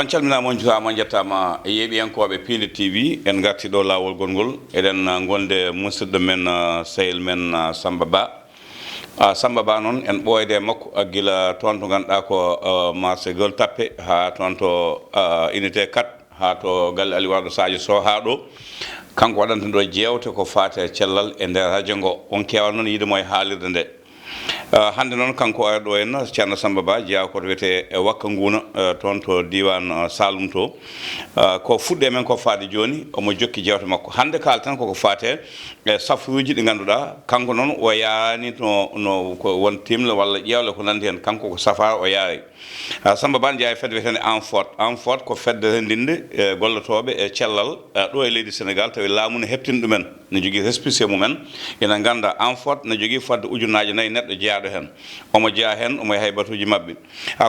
on calminama on juutama jettama yeeɓiyankoɓe Pile TV en garti ɗo lawol gongol eɗen gonde musidɗo men sehil men Samba Ba Samba Ba noon en ɓooyde makko gila toon to ganduɗa ko marché Gueule Tapée ha toon to unité 4 ha to galle Aliou Sadio Sow ha ɗo kanko waɗanta ɗo jewte ko fate cellal e nder radio ngo on kewa noon yidemo e haalirde nde hande noon kanko ɗo en ceerno Samba Ba jeeya koto wiyete Wakka Nguna toon to diwan Saloum to ko fuɗɗe men ko faade joni omo jokki jewte makko hande kalten koko fate e safruji ɗi ganduɗa kanko noon o yaani no ko won timle walla ƴewle ko nandi hen kanko ko safara o yaari Samba Ba jeeya fedde wiyetende Amfort ko fedde ndinde gollotoɓe e cellal ɗo e leydi Sénégal tawi laamu ne heptini ɗumen ne jogui récépissé mumen ina ganda Amfort ne jogui fodde ujunnaje nayyi neɗɗo jeeyaɗo hen omo jeeya hen omo yahay batuji mabɓe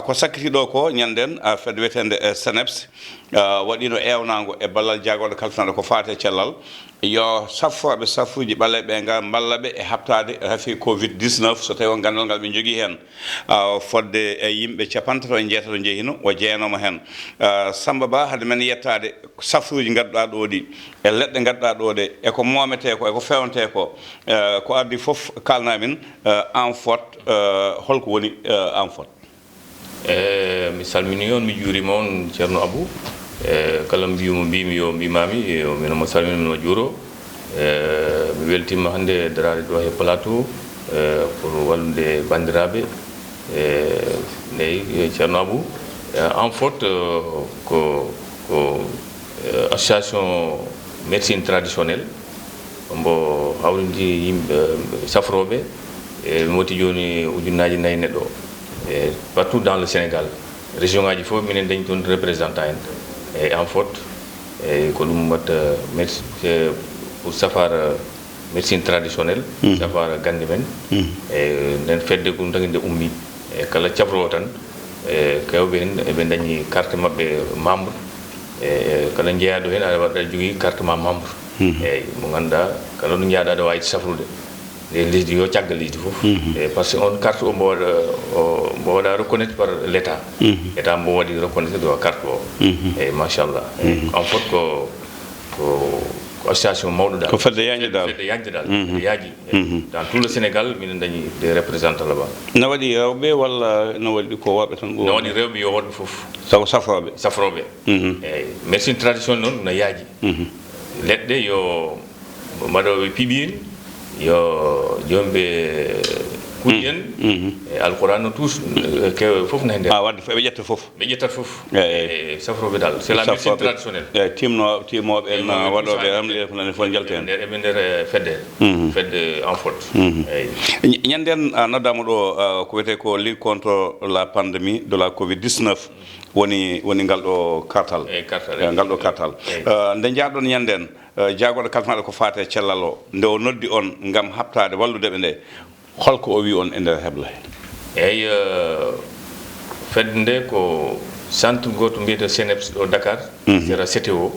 ko sakkiti ɗo ko ñanden fedde wiyetende SNEIPS waɗino ewnago e ballal jaagoɗo kaltanaɗo ko fate cellal yo saffoɓe safuji ɓaleɓe ga ballaɓe e habtade rafi Covid-19 so tawi on gandal ngal ɓe jogui hen fodde e yimɓe capantati e jeetato jeehino o jeenoma hen Samba Ba hade men yettade safruji gadduɗa ɗo ɗi e leɗɗe gadduɗa ɗo ɗe eko momete ko eko fewnete ko ardi foof kalnamin Amfort holko woni Amfort mi salmini on mi juurima on ceerno Abou kala mbimi yo mbimami mino salmini mino juuro mi weltima hande darade ɗo e plateau pour wallude bandiraɓe neyyi ceerno Abou Amfort ko association médecine traditionnelle mbo hawrindi yimɓe safroɓe e moti joni ujunnaji nayyi neɗɗo partout dans le Sénégal région ngaji fof minen dañi toon représentant en e Amfort ko ɗum watta pour safar médecine traditionnelle safar gande men e nden fedde ko ɗum tagi nde ummi e kala cafrowo tan kewɓe hen eɓe dañi carte mabɓe membre e kala jeeyaɗo hen aɗa jogui carte ma membre eyyi mo ganduɗa kala ɗo jaaɗa aɗa wawi safrude nde lesdi yo caggal lesdi fof e par ce que on carte o mbo waɗa reconnaître par l' état état mbo waɗi reconnaître do carte o eyyi machallah Amfort ko association mawɗo dal ko fedde yañde dal yaaji dans tout le Sénégal minen dañi des représentants là-bas ne waɗi rewɓe walla ne waɗi ko worɓe tan ne waɗi rewɓe yo worɓe fof sago safroɓe eyyi médecine traditionnelle noon no yaaji leɗɗe yo mbaɗoɓe piiɓi yo jomɓe kuuɗi en e alquran no tous kew fof ne nder wadde ɓe ƴetta fof ɓe ƴettat fof e safroɓe dal c'est la médecine traditionnelle eyyi timoɓe en waɗoɓe ramle ko nani fof jalte hen nder eɓe nder fedde Amfort eyyi ñanden noddama ɗo ko wiyete ko lutte contre la pandémie de la Covid-19 woni ngal ɗo kartal ngal ɗo kartal nde jaaɗon ñanden jaagoɗo kaltanaɗo ko fate cellal o nde o noddi on gam habtade walludeɓe nde holko o wi on e nder heble eyyi fedde nde ko centre goto mbiyete SNEIPS ɗo Dakar sera CTO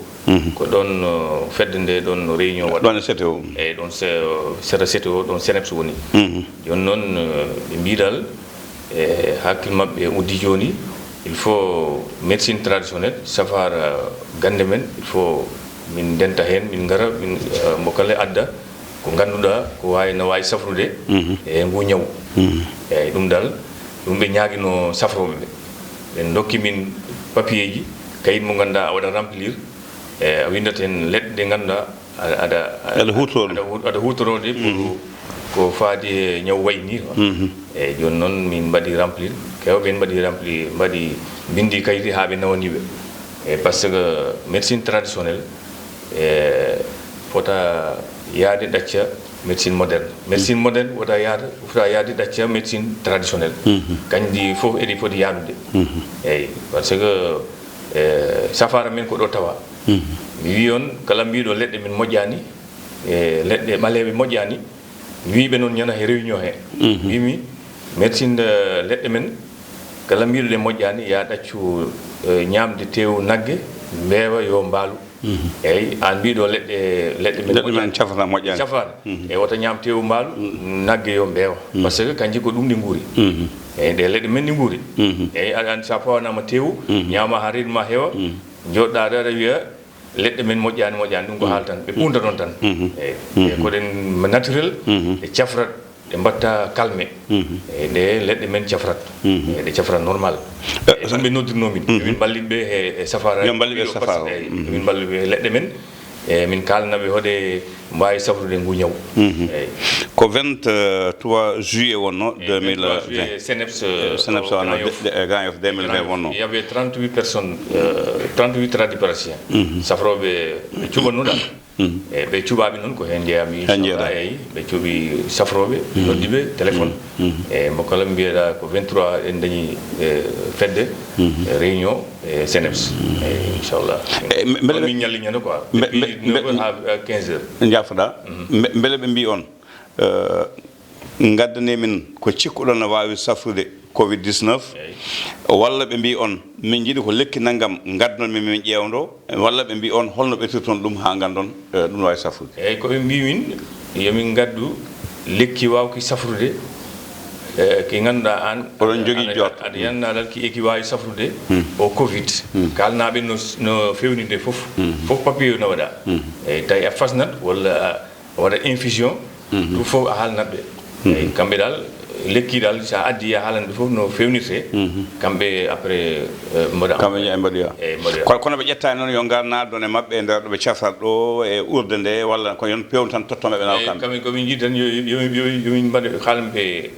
ko ɗon fedde nde ɗon réunion waɗa ɗon e CTO eyyi ɗon sera CTO ɗon SNEIPS woni joni noon ɓe mbidal e hakkille mabɓe uddi joni il faut médecine traditionnelle safar gande men il faut min denta hen min gara min mo kala adda ko ganduɗa ko wawi no wawi safrude e ngu ñaw eyyi ɗum dal ɗum ɓe ñaguino safroɓe ɓe dokki min papier ji kayit mo ganduɗa a waɗa remplir e a windata hen leɗɗe ɗe ganduɗa aɗa hutorode pour ko faadi e ñaw way ni eyyi joni noon min mbaɗi remplir kewɓe en mbaɗi bindi kayiti ha ɓe nawaniɓe e par ce que médecine traditionnelle fota yaade ɗacca médecine moderne fota yaade ɗacca médecine traditionnelle kanji fof eɗi foti yaadude eyyi par ce que safara men ko ɗo tawa mi wi on kala mbiɗo leɗɗe min moƴƴani e leɗɗe ɓaleɓe moƴƴani mi wiɓe noon ñana e réunion he wimi médecine leɗɗe men kala mbiɗo ɗe moƴƴani ya ɗaccu ñamde tew nagge mbeewa yo mbaalu eyi an mbiɗo leɗɗe men cafata moƴƴani cafata e wota ñam tewu mbaalu nagge yo mbeewa par ce que kanji ko ɗum ɗi nguuri eyi nde leɗɗe men ɗi nguuri eyi aɗa sa fawanama tewu ñama ha reedu ma heewa joɗɗa ɗo aɗa wiya leɗɗe men moƴƴani ɗum ko haal tan ɓe ɓunda ɗon tan eyi koɗen naturel e cafrat ɗe mbatta calme e nde leɗɗe men cafrat ɗe cafrat normal ɗum ɓe noddirnomin min balliɓe e safara min balliɓe leɗɗe men e min kalanaɓe hoɗe mbawi safrude ngu ñaw ko 23 juillet wonno 2020 Seneps wonno Grand Yoff 2020 wonno il y avait 38 personnes 38 radipraticiens safroɓe ɓe cuɓannoɗa e ɓe cuɓaɓe noon ko hen jeeyami eyi ɓe cuuɓi safroɓe noddiɓe téléphone e mo kala mbiyeɗa ko 23 en dañi fedde réunion e Seneps eyi inchallah min ñalliñano quoi depuis 9h ha 15h jafoɗa beele ɓe mbi on gaddane min ko cikkuɗon ne wawi safrude covid 19 walla ɓe mbi on min jiiɗi ko lekki naggam gaddonon min ƴeewdo walla ɓe mbi on holno ɓettirton ɗum ha gandon ɗum wawi safrude eyyi koɓe mbi min yomin gaddu lekki wawki safrude ki ganduɗa an oɗon jogui jot aɗa yannaɗal ki eki wawi safrude o covid kalnaɓe no fewnide foof papier no waɗa eyyi tawi a fasnat walla a waɗa infusion ɗum foof a haalnatɓe eyyi kamɓe dal lekki dal sa addi a haalanɓe foof no fewnirte kamɓe après kamɓe mbaɗoya kono ɓe ƴettani noon yo garna ɗon e mabɓe e nder ɗo ɓe cafrat ɗo e urde nde walla ko yon pewni tan tottomeɓe naw kamɓe kamɓe komin jiiɗi tan yomin mbaɗa haalanɓe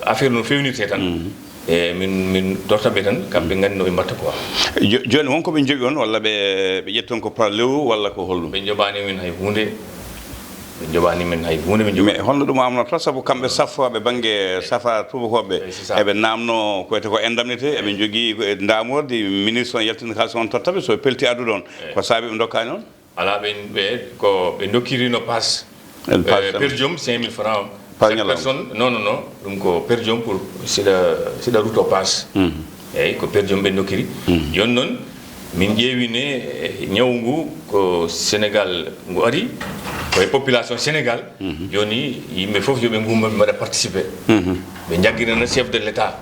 affaire no fewnirte tan e min dortaɓe tan kamɓe gandi no ɓe mbatta quoi joni wonko ɓe jooɓi on walla ɓe ƴetton ko par lewru walla ko hollum ɓe joɓani min hay hunde ɓe joɓani men hay hunde ɓe joɓi mais holno ɗum amnoto saabu kamɓe safroɓe banggue safa tubakoɓe eɓe namno ko wiyete ko indemnité eɓe jogui damorde ministre on yaltina kalis on tottaɓe so pelti addude on ko saabi ɓe dokkani on ala ɓe ko ɓe dokkirino passe per joom 5000 francs par personne non ɗum ko per joom pour siɗa ruto passe eyyi ko per joom ɓe dokkiri joni noon min ƴeewine ñawu ngu ko Sénégal ngu ari koye population Sénégal joni yimɓe fof yoɓe gumma ɓe mbaɗa participé ɓe jagguirana chef de l' état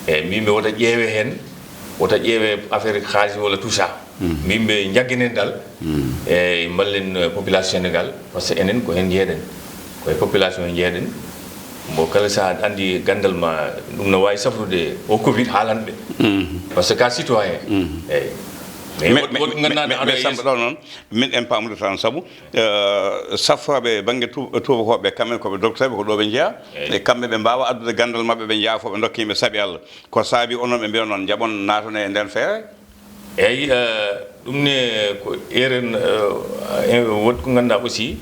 eyyi mbimɓe wota ƴeewe hen wota ƴeewe affaire haalis walla tout ça mbimɓe jagguinen dal e ballen population Sénégal par ce que enen ko hen jeeɗen koye population e jeeɗen mo kala sa andi gandal ma ɗum no wawi safrude o covid haalanɓe par ce que ka citoyen eyyi mais samba ɗo noon min en pamude tan saabu safroɓe banggue tubakoɓe kamɓe koɓe docteur ɓe ko ɗo ɓe jeeya e kamɓe ɓe mbawa addude gandal mabɓe ɓe jaafo ɓe dokka yimɓe saabi Allah ko saabi onon ɓe mbiya noon jaaɓon natone e nden feere eyyi ɗum ne ko eren wonko ko ganduɗa aussi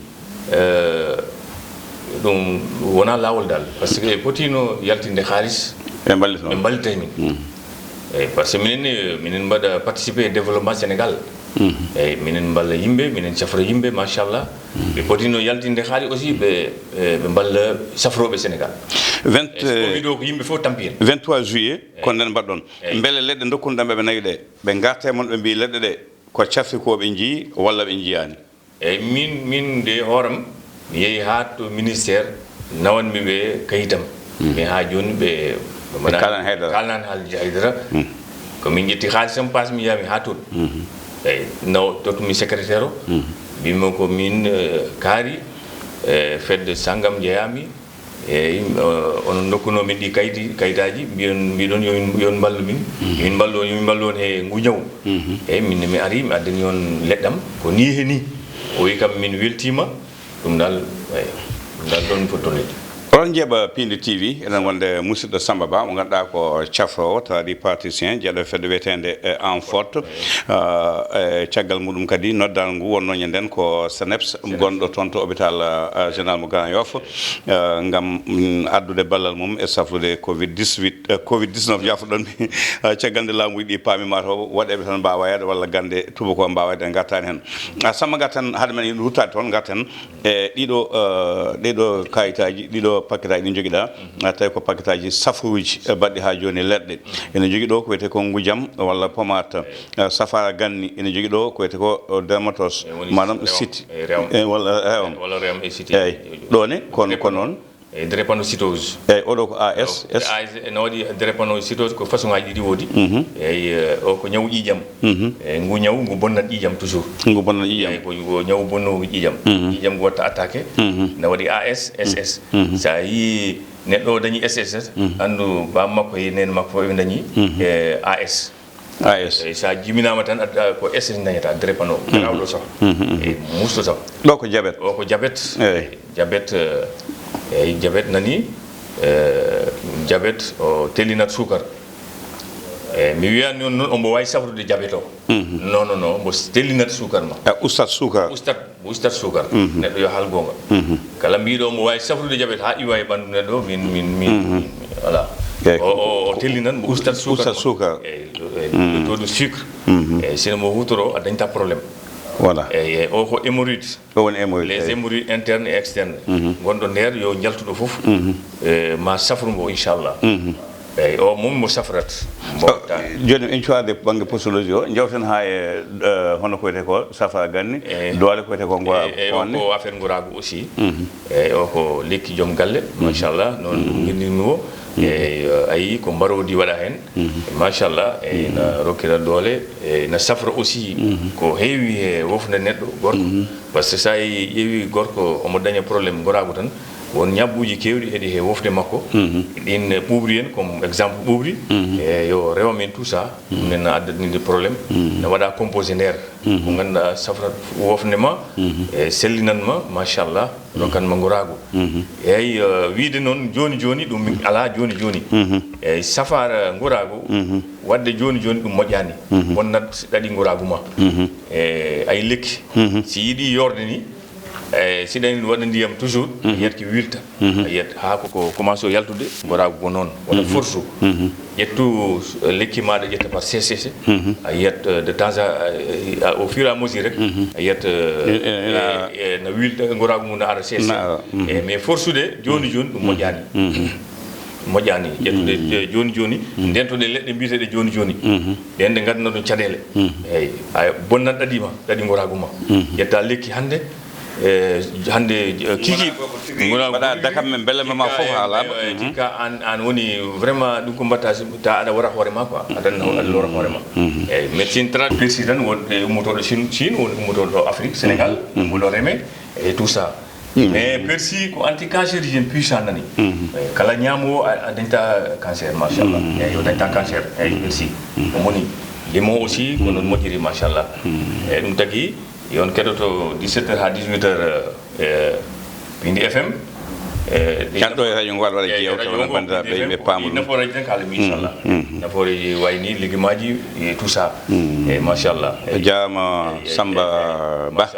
ɗum wona lawol dal par ce que ɓe potino yaltinde haalis ɓe ballita ɓe ballita min eyyi par ce que minen mbaɗa participer e développement Sénégal eyyi minen balla yimɓe minen safra yimɓe machallah ɓe potino yaltinde haali aussi ɓe balla safroɓe Sénégal covid o ko yimɓe fof tampi hen 23 juillet ko nden mbaɗɗon beele leɗɗe dokkunoɗanɓe ɓe nayi ɗe ɓe garta mon ɓe mbi leɗɗe ɗe ko cafri ko ɓe jii walla ɓe jiyani eyyi min de hooram mi yeehi ha to ministére nawanmi ɓe kayitam mais ha joni ɓe kalnan haaliji haydara ko min ƴetti haalisam passe mi yiyami ha toon eyyi naw tottumi secrétaire o mbimo ko min kaari fedde sanggam jeeyami eyyi onon dokkunomin ɗi kayitaji mbiɗon yon ballu min yomin ballu on e nguñaw eyyi minne mi ari mi addani on leɗɗam ko ni he ni o wi kam min weltima ɗum dal ɗon fottonede on jeeɓa Pindi TV eɗen wonde musidɗo Samba Ba mo ganduɗa ko cafrowo tawaɗi praticien jeeɗo fedde wiyetede en forte caggal muɗum kadi noddal ngu wonnoñe nden ko Seneps gonɗo toon to hôpital général mo Grand Yoff gam addude ballal mum e safrude covid 19 jafoɗon mi caggal nde laamu yiɗi paamima to waɗeɓe tan mbawa yade walla gande tubako mbawa yade gartani hen Samba garten haade men ruttade toon garten e ɗiɗo kayitaji ɗiɗo paquet ɗi jogiɗa tawi ko paquet ji safuuji baɗɗi ha joni leɗɗe ene jogui ɗo ko wiyete ko ngujam walla pomate safara ganni ene jogui ɗo ko wiyete ko dermatos manam site walla rem e site ɗo ne kon noon drépanocytose oɗo ko AS no waɗi drépanocytose ko façon ngaji ɗiɗi woodi o ko ñawu ƴiƴam ngu ñawu ngu bonnat ƴiƴam toujours ngu bonnat ƴiƴam ko ñawu bonnowu ƴiƴam ƴiƴam ngu watta attaqué no waɗi AS SS sa yi neɗɗo dañi SS andu bam makko e nen makko fof ɓe dañi AS sa jiminama tan adda ko SS dañata drépano grawɗo sax e musto sax ɗo ko diabète o ko diabète diabète nani diabète o tellinat sukar mi wiyani noon ombo wawi safrude diabète o non mbo tellinat sukar ma ustat sukar ustat sukar neɗɗo yo haal gonga kala mbiɗo ombo wawi safrude diabète ha iwa e ɓandu neɗɗo min voilà o tellinan mbo ustat sukar le taux de sucre sino mo hutoro a dañta probléme voilà o ko hémorroïde les hémorroïdes internes et externes gonɗo nder yo jaltuɗo fof ma safru mbo inchallah eyyi o mom mo safrat joni en cuwade banggue posologie o jewten ha e hono ko wiyete ko safa ganni doole ko wiyete ko gorago ko affaire gorago aussi eyyi o ko lekki joom galle machallah noon guinnimi o eyyi ayi ko mbarodi waɗa hen machallah eyyi na rokkira doole eyyi na safra aussi ko heewi e wofde neɗɗo gorko par ce que sa ƴeewi gorko omo daña probléme gorago tan won ñabbuji kewɗi heeɗi he wofde makko ɗin ɓuɓri en comme exemple ɓuɓri e yo rewa men tout ça ɗum nen addanide probléme ne waɗa composé nder ko ganduɗa safrat wofde ma e sellinanma machallah rokkanma gorago eyyi wiide noon joni ɗum ala joni eyyi safara gorago wadde joni ɗum moƴƴani bonnat ɗaɗi gorago ma e ay lekki si yiiɗi yorde ni si dañi waɗa ndiyam toujours yiyat ki wilta yiyat ha koko commence o yaltude gorago ko noon walla force ƴettu lekki maɗa ƴetta par cc a yiyat de temps au fur et à mesure rek a yiyat no wilta gorago mum no ara cc mais force de joni ɗum moƴƴani ƴettude joni ndentoɗe leɗɗe mbiyeteɗe joni ɗen ɗe gadduno ɗum caɗele eyyi a bonnat ɗaɗi gorago ma ƴetta lekki hande kiki mbaɗa dakam men belle mama fof ha laaɓa jikka an woni vraiment ɗum ko mbatta ta aɗa wara hoorema quoi aɗa lora hoorema eyyi médecine traditionnelle tan wonde ummotoɗo Chine woni ummotoɗo Afrique Sénégal mboɗo reme et tout ça mais persi ko anticancérigène puissant nani kala ñaamowo a dañta cancer machallah eyyi yo dañta cancer eyyi persi ɗum woni limon aussi ko noon moƴƴiri machallah eyyi ɗum tagui yon keɗoto 17h ha 18h Pindi FM canɗo e radio ngo waɗa jewte wona bandiraɓe yimɓe paamu naforaji tan kalami inchallah naforeji wayni liggemaji e tout ça e machallah jaama Samba Ba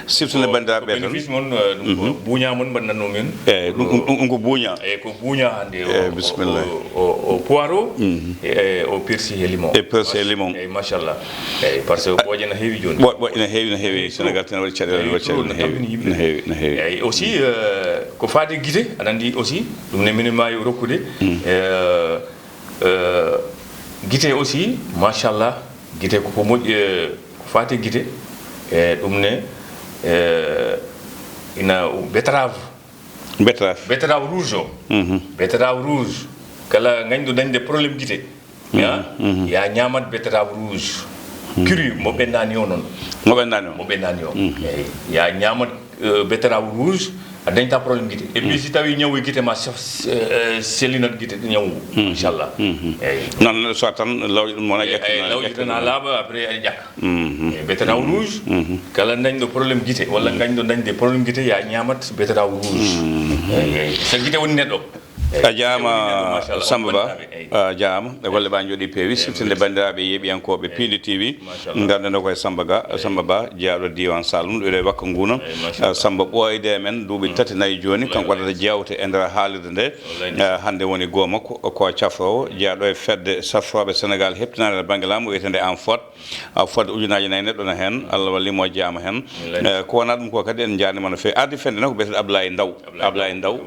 siftinde bandiraɓe tan bénéfice moon ɗum ko buuña moon mbaɗnatno men eyyi ɗum ko buuña eyyi ko buuña hande bisimillah o poiro e o persil e limon eyyi machallah eyyi par ce que ɓoƴe no heewi joni ɓoƴe no heewi Sénégal tan waɗi caɗele no heewi eyyi aussi ko faade guite aɗa andi aussi ɗum ne minen mawi rokkude guite aussi machallah guite koko moƴƴi ko fati guite e ɗum ne ina betterave rouge o betterave rouge kala gañɗo dañde probléme guite ya ñamat betterave rouge curi mo ɓennani o noon mo ɓennani o eyyi ya ñamat betterave rouge a dañta probléme guite et puis si tawi ñawu guite ma sellinat guite ñawu inchallah eyyi non neɗɗo soit tan lawƴi ɗum wona lawƴi tan ha laaɓa après aɗa ƴakka betterave rouge kala dañɗo probléme guite walla gañɗo dañde probléme guite ya ñamat betterave rouge eyyi so guite woni neɗɗo jaama Samba Ba jaama e golle ba jodi pewi siftinde bandiraɓe yeɓiyankoɓe Pindi TV gandano koye Samba Ba jeyaɗo diwan Saloum ɗo e wakka nguna Samba ɓoyde men duuɓi tati nayyi joni kanko waɗata jewte e nder haalirde nde hande woni goo makko ko cafrowo jeyaɗo e fedde safroɓe Sénégal heptinade banggue laamu wiyetende en fodde ujunaji nayyi neɗɗo na hen Allah wallimo jeeyama hen ko wona ɗum ko kadi en jarnima no fewi ardi fedde noon ko ɓeeteɗo Ablaye Ndaw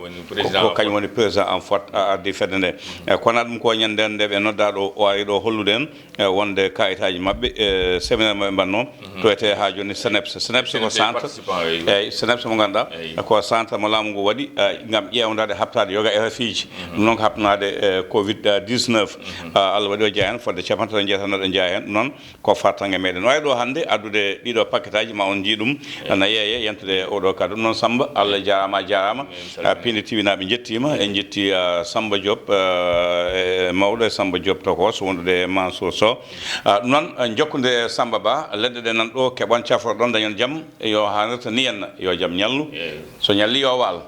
ko kañum woni président en fot ardi fedde nde kono ɗum ko ñanden nde ɓe noddaɗo o ari ɗo hollude en wonde kayitaji mabɓe séminaire maɓe mbanno to ete ha joni SNEPS ko centre eyyi SNEPS mo ganduɗa ko centre mo laamu ngu waɗi gam ƴewdade habtade yoga RFI ji ɗum noon ko habtanade Covid 19 Allah waɗi o jeeya hen fodde capantati jeetanoɗo jeeya hen noon ko fartange meɗen wawi ɗo hande addude ɗiɗo paquet aji ma on jiiɗum na yeeye yentude oɗo kadi ɗum noon Samba Allah jarama Pindi TV naɓe jettima en jetti Samba Diop mawɗo e Samba Diop tokos wondude Mansour Sow ɗum noon jokkude Samba Ba leɗɗe ɗe nan ɗo keɓon cafroɗon dañon jaam yo hanirta ni henna yo jaam ñallu so ñalli yo waal